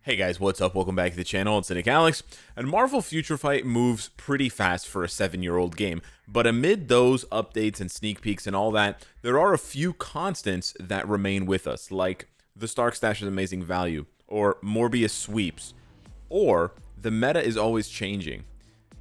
Hey guys, what's up? Welcome back to the channel. It's Cynicalex, and Marvel Future Fight moves pretty fast for a 7-year-old game, but amid those updates and sneak peeks and all that, there are a few constants that remain with us, like the Stark Stash is amazing value, or Morbius sweeps, or the meta is always changing.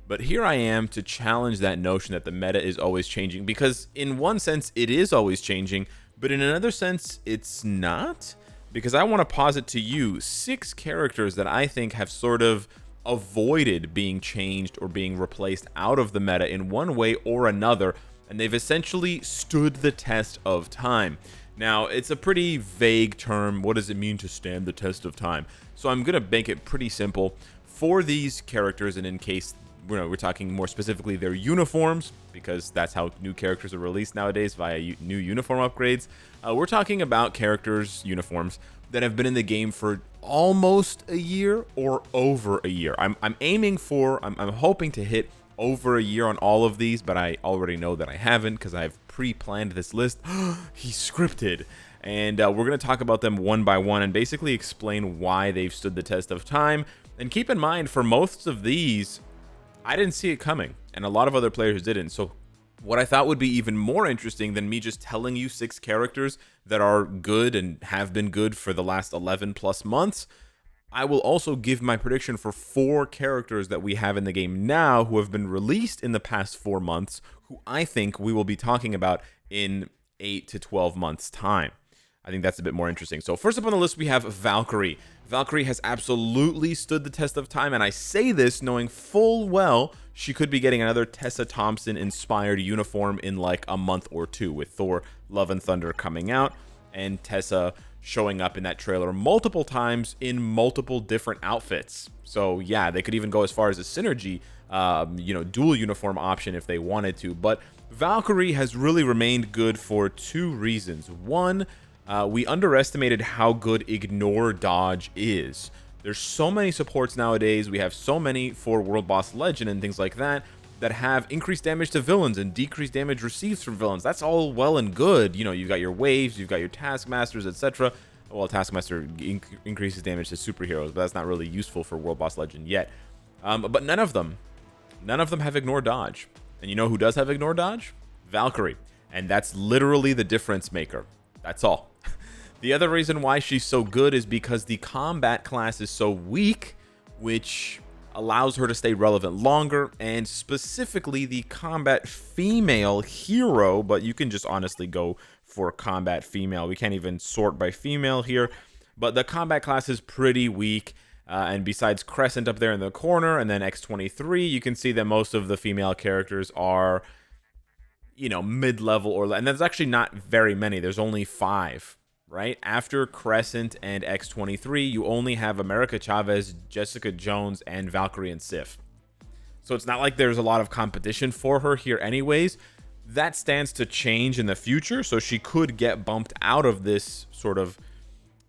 But here I am to challenge that notion that the meta is always changing, because in one sense it is always changing, but in another sense it's not. Because I want to posit to you 6 characters that I think have sort of avoided being changed or being replaced out of the meta in one way or another, and they've essentially stood the test of time. Now, it's a pretty vague term. What does it mean to stand the test of time? So I'm going to make it pretty simple. For these characters, and in case we're talking more specifically their uniforms, because that's how new characters are released nowadays via new uniform upgrades. We're talking about characters' uniforms that have been in the game for almost a year or over a year. I'm hoping to hit over a year on all of these, but I already know that I haven't because I've pre-planned this list. He's scripted. And we're going to talk about them one by one and basically explain why they've stood the test of time. And keep in mind, for most of these, I didn't see it coming, and a lot of other players didn't. So what I thought would be even more interesting than me just telling you 6 characters that are good and have been good for the last 11 plus months, I will also give my prediction for 4 characters that we have in the game now who have been released in the past 4 months, who I think we will be talking about in 8 to 12 months time. I think that's a bit more interesting. So first up on the list, we have Valkyrie. Valkyrie has absolutely stood the test of time, and I say this knowing full well she could be getting another Tessa Thompson-inspired uniform in like a month or two, with Thor Love and Thunder coming out, and Tessa showing up in that trailer multiple times in multiple different outfits. So yeah, they could even go as far as a synergy, dual uniform option if they wanted to. But Valkyrie has really remained good for 2 reasons. One, we underestimated how good ignore dodge is. There's so many supports nowadays. We have so many for World Boss Legend and things like that that have increased damage to villains and decreased damage received from villains. That's all well and good. You know, you've got your waves, you've got your taskmasters, etc. Well, taskmaster increases damage to superheroes, but that's not really useful for World Boss Legend yet. But none of them have ignore dodge. And you know who does have ignore dodge? Valkyrie. And that's literally the difference maker. That's all. The other reason why she's so good is because the combat class is so weak, which allows her to stay relevant longer, and specifically the combat female hero, but you can just honestly go for combat female. We can't even sort by female here, but the combat class is pretty weak, and besides Crescent up there in the corner, and then X-23, you can see that most of the female characters are, mid-level, and there's actually not very many. There's only 5. Right after Crescent and X-23, you only have America Chavez, Jessica Jones, and Valkyrie and Sif. So it's not like there's a lot of competition for her here anyways. That stands to change in the future, so she could get bumped out of this sort of,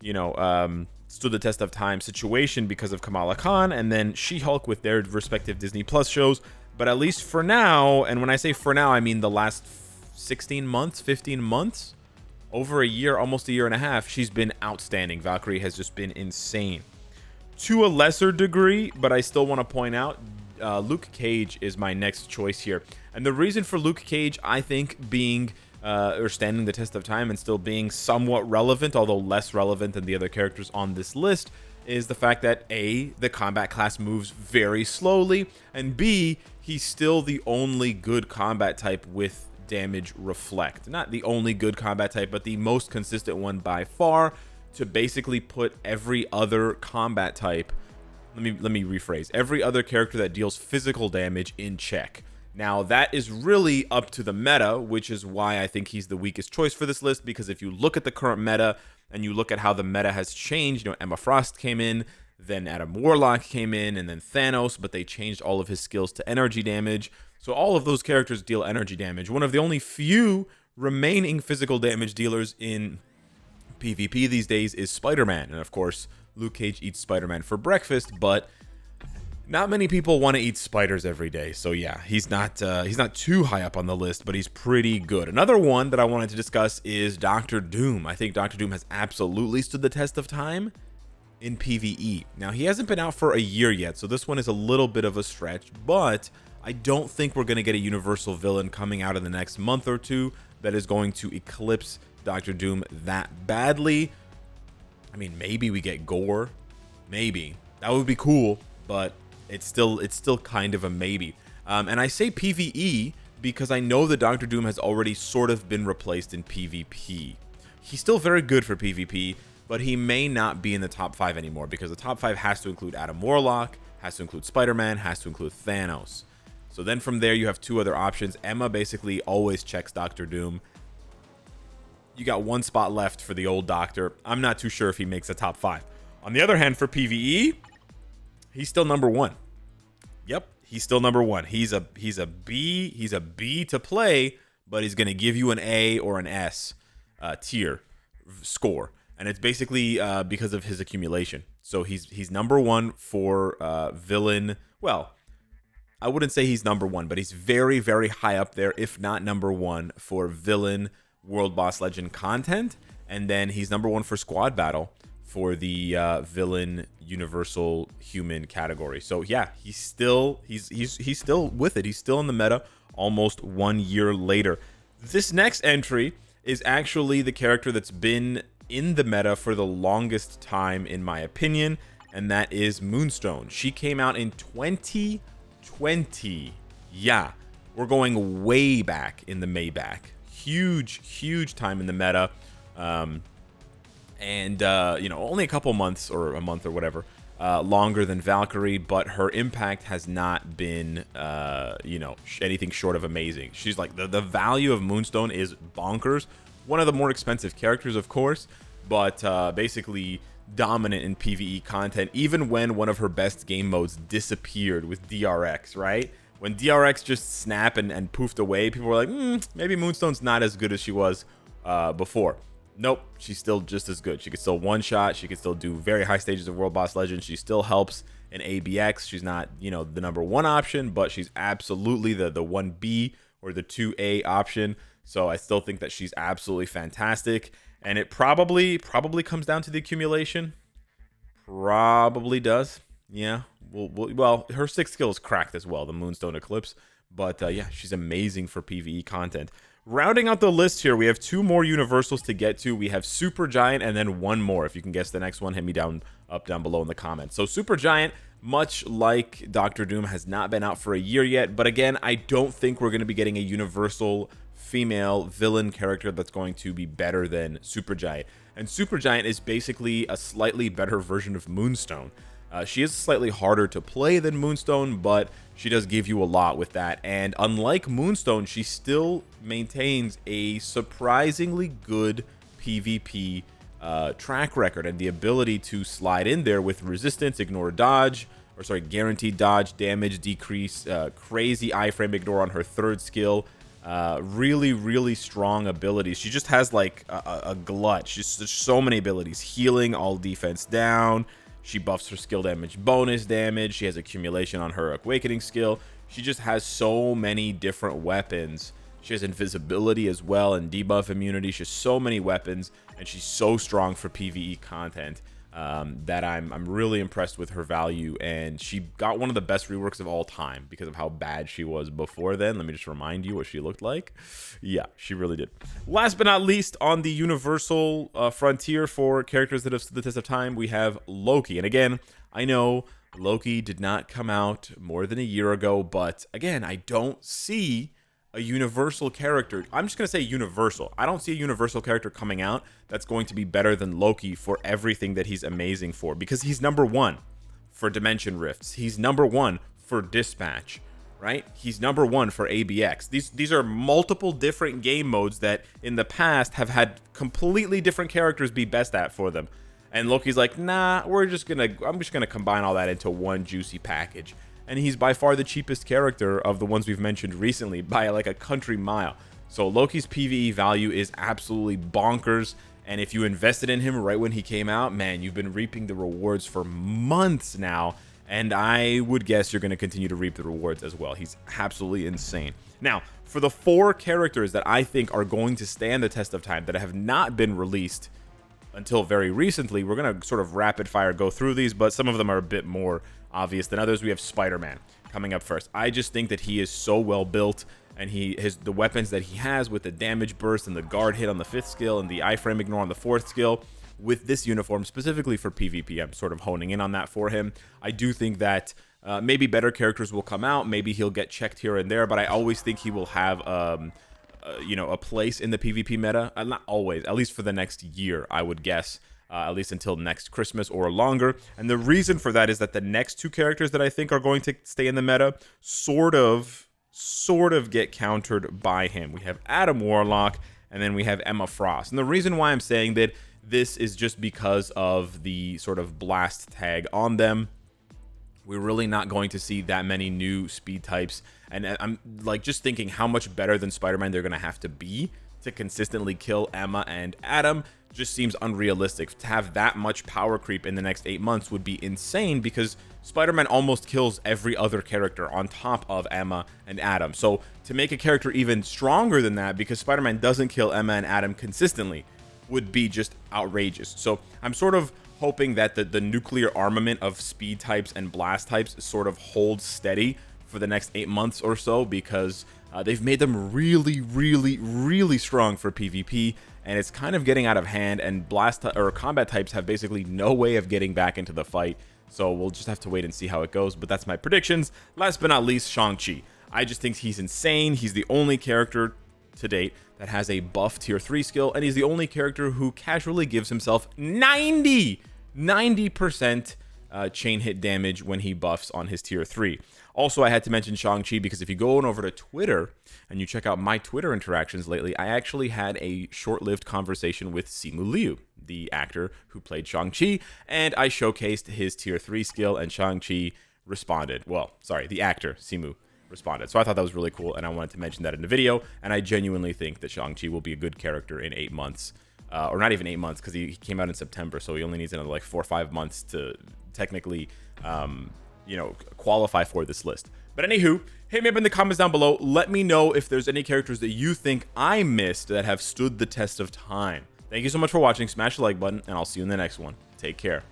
stood the test of time situation because of Kamala Khan and then She-Hulk with their respective Disney Plus shows. But at least for now, and when I say for now, I mean the last 16 months, 15 months, over a year, almost a year and a half, she's been outstanding. Valkyrie has just been insane. To a lesser degree, but I still want to point out, Luke Cage is my next choice here. And the reason for Luke Cage, I think, being or standing the test of time and still being somewhat relevant, although less relevant than the other characters on this list, is the fact that A, the combat class moves very slowly, and B, he's still the only good combat type with damage reflect. Not the only good combat type, but the most consistent one by far, to basically put every other combat type, let me rephrase, every other character that deals physical damage in check. Now that is really up to the meta, which is why I think he's the weakest choice for this list, because if you look at the current meta and you look at how the meta has changed, Emma Frost came in, then Adam Warlock came in, and then Thanos, but they changed all of his skills to energy damage. So all of those characters deal energy damage. One of the only few remaining physical damage dealers in PvP these days is SpiderMan. And of course, Luke Cage eats SpiderMan for breakfast, but not many people want to eat spiders every day. So yeah, he's not too high up on the list, but he's pretty good. Another one that I wanted to discuss is Doctor Doom. I think Doctor Doom has absolutely stood the test of time. in PvE. Now, he hasn't been out for a year yet, so this one is a little bit of a stretch, but I don't think we're going to get a universal villain coming out in the next month or two that is going to eclipse Doctor Doom that badly. I mean, maybe we get Gore. Maybe. That would be cool, but it's still kind of a maybe. And I say PvE because I know that Doctor Doom has already sort of been replaced in PvP. He's still very good for PvP, but he may not be in the top 5 anymore because the top 5 has to include Adam Warlock, has to include SpiderMan, has to include Thanos. So then from there, you have 2 other options. Emma basically always checks Doctor Doom. You got 1 spot left for the old Doctor. I'm not too sure if he makes a top 5. On the other hand, for PvE, he's still number 1. Yep, he's still number 1. He's a B to play, but he's gonna give you an A or an S tier score, and it's basically because of his accumulation. So he's number 1 for villain. Well, I wouldn't say he's number 1, but he's very, very high up there, if not number 1 for villain World Boss Legend content, and then he's number 1 for squad battle for the villain universal human category. So yeah, he's still with it. He's still in the meta almost 1 year later. This next entry is actually the character that's been in the meta for the longest time, in my opinion, and that is Moonstone. She came out in 2020. Yeah, we're going way back in the Maybach. Huge time in the meta. Only a couple months or a month or whatever longer than Valkyrie, but her impact has not been anything short of amazing. She's like the value of Moonstone is bonkers. One of the more expensive characters, of course, but basically dominant in PvE content, even when one of her best game modes disappeared with DRX, right? When DRX just snapped and poofed away, people were like, maybe Moonstone's not as good as she was before. Nope, she's still just as good. She could still one-shot. She could still do very high stages of World Boss Legends. She still helps in ABX. She's not, the number 1 option, but she's absolutely the 1B or the 2A option. So I still think that she's absolutely fantastic. And it probably comes down to the accumulation. Probably does. Yeah. Well, her 6th skill is cracked as well, the Moonstone Eclipse. But yeah, she's amazing for PvE content. Rounding out the list here, we have 2 more universals to get to. We have Supergiant and then 1 more. If you can guess the next one, hit me down below in the comments. So Supergiant, much like Doctor Doom, has not been out for a year yet. But again, I don't think we're going to be getting a universal female villain character that's going to be better than Supergiant. And Supergiant is basically a slightly better version of Moonstone. She is slightly harder to play than Moonstone, but she does give you a lot with that. And unlike Moonstone, she still maintains a surprisingly good PvP track record and the ability to slide in there with resistance, ignore dodge, guaranteed dodge, damage decrease, crazy iframe ignore on her 3rd skill. Really strong abilities. She just has like a glut. There's so many abilities. Healing, all defense down. She buffs her skill damage, bonus damage. She has accumulation on her awakening skill. She just has so many different weapons. She has invisibility as well and debuff immunity. She has so many weapons, and she's so strong for PvE content that I'm really impressed with her value. And she got one of the best reworks of all time because of how bad she was before then. Let me just remind you what she looked like. Yeah, she really did. Last but not least, on the universal frontier for characters that have stood the test of time, we have Loki. And again, I know Loki did not come out more than a year ago, but again, I don't see a universal character. I'm just going to say universal. I don't see a universal character coming out that's going to be better than Loki for everything that he's amazing for, because he's number 1 for Dimension Rifts. He's number 1 for Dispatch, right? He's number 1 for ABX. These are multiple different game modes that in the past have had completely different characters be best at for them. And Loki's like, nah, I'm just going to combine all that into one juicy package. And he's by far the cheapest character of the ones we've mentioned recently by like a country mile. So Loki's PvE value is absolutely bonkers. And if you invested in him right when he came out, man, you've been reaping the rewards for months now. And I would guess you're going to continue to reap the rewards as well. He's absolutely insane. Now, for the 4 characters that I think are going to stand the test of time that have not been released until very recently. We're going to sort of rapid fire go through these, but some of them are a bit more obvious than others. We have SpiderMan coming up first. I just think that he is so well built, and the weapons that he has with the damage burst and the guard hit on the 5th skill and the iframe ignore on the 4th skill, with this uniform specifically for PvP, I'm sort of honing in on that for him. I do think that maybe better characters will come out. Maybe he'll get checked here and there, but I always think he will have a place in the PvP meta. Not always, at least for the next year, I would guess. At least until next Christmas or longer. And the reason for that is that the next 2 characters that I think are going to stay in the meta sort of get countered by him. We have Adam Warlock, and then we have Emma Frost. And the reason why I'm saying that this is just because of the sort of blast tag on them. We're really not going to see that many new speed types. And I'm like just thinking how much better than Spider-Man they're going to have to be to consistently kill Emma and Adam. Just seems unrealistic. To have that much power creep in the next 8 months would be insane, because Spider-Man almost kills every other character on top of Emma and Adam. So to make a character even stronger than that, because Spider-Man doesn't kill Emma and Adam consistently, would be just outrageous. So I'm sort of hoping that the nuclear armament of speed types and blast types sort of holds steady for the next 8 months or so, because they've made them really, really, really strong for PvP, and it's kind of getting out of hand, and combat types have basically no way of getting back into the fight. So we'll just have to wait and see how it goes, but that's my predictions. Last but not least, ShangChi. I just think he's insane. He's the only character to date that has a buff tier 3 skill, and he's the only character who casually gives himself 90% chain hit damage when he buffs on his tier 3. Also, I had to mention ShangChi because if you go on over to Twitter and you check out my Twitter interactions lately, I actually had a short-lived conversation with Simu Liu, the actor who played ShangChi, and I showcased his tier 3 skill, and ShangChi responded. Well, sorry, the actor, Simu, responded. So I thought that was really cool, and I wanted to mention that in the video, and I genuinely think that ShangChi will be a good character in 8 months. Or not even 8 months, because he came out in September, so he only needs another like 4 or 5 months to technically, qualify for this list. But anywho, hit me up in the comments down below. Let me know if there's any characters that you think I missed that have stood the test of time. Thank you so much for watching. Smash the like button, and I'll see you in the next one. Take care.